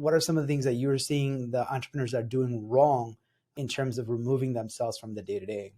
What are some of the things that you're seeing the entrepreneurs are doing wrong in terms of removing themselves from the day-to-day?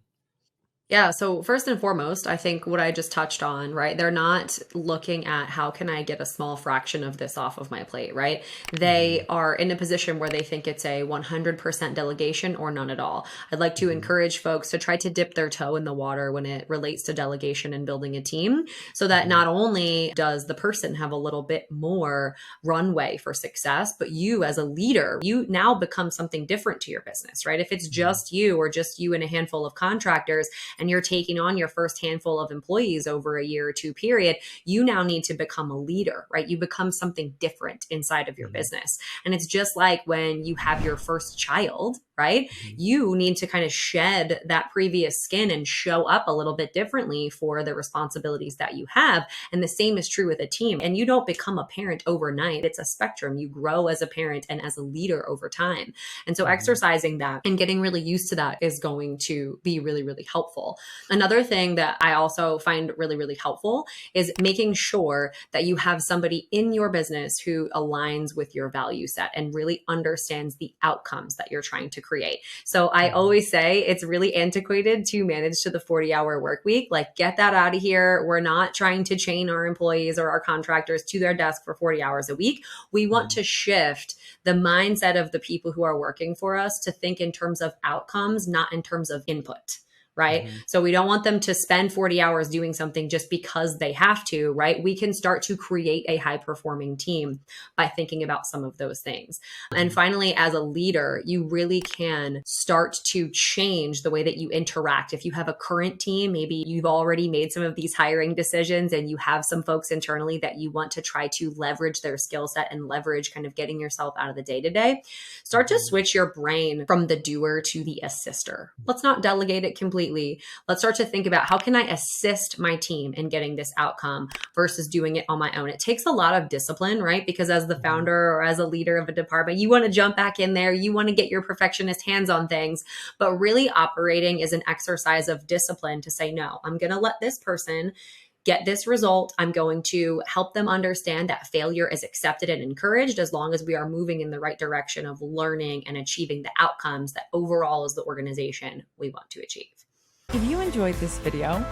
Yeah. So first and foremost, I think what I just touched on, right? They're not looking at how can I get a small fraction of this off of my plate, right? They are in a position where they think it's a 100% delegation or none at all. I'd like to encourage folks to try to dip their toe in the water when it relates to delegation and building a team, so that not only does the person have a little bit more runway for success, but you as a leader, you now become something different to your business, right? If it's just you or just you and a handful of contractors, and you're taking on your first handful of employees over a year or two period, you now need to become a leader, right? You become something different inside of your business. And it's just like when you have your first child, right? You need to kind of shed that previous skin and show up a little bit differently for the responsibilities that you have. And the same is true with a team. And you don't become a parent overnight. It's a spectrum. You grow as a parent and as a leader over time. And so exercising that and getting really used to that is going to be really, really helpful. Another thing that I also find really, really helpful is making sure that you have somebody in your business who aligns with your value set and really understands the outcomes that you're trying to create. So I always say it's really antiquated to manage to the 40-hour work week. Like, get that out of here. We're not trying to chain our employees or our contractors to their desk for 40 hours a week. We want to shift the mindset of the people who are working for us to think in terms of outcomes, not in terms of input. Right? So we don't want them to spend 40 hours doing something just because they have to, right? We can start to create a high performing team by thinking about some of those things. And finally, as a leader, you really can start to change the way that you interact. If you have a current team, maybe you've already made some of these hiring decisions and you have some folks internally that you want to try to leverage their skill set and leverage kind of getting yourself out of the day-to-day. Start to switch your brain from the doer to the assister. Let's not delegate it completely. Let's start to think about how can I assist my team in getting this outcome versus doing it on my own. It takes a lot of discipline, right? Because as the founder or as a leader of a department, you want to jump back in there. You want to get your perfectionist hands on things, but really operating is an exercise of discipline to say, no, I'm going to let this person get this result. I'm going to help them understand that failure is accepted and encouraged as long as we are moving in the right direction of learning and achieving the outcomes that overall as the organization we want to achieve. If you enjoyed this video,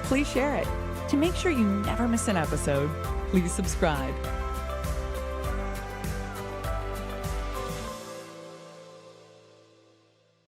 please share it. To make sure you never miss an episode, please subscribe.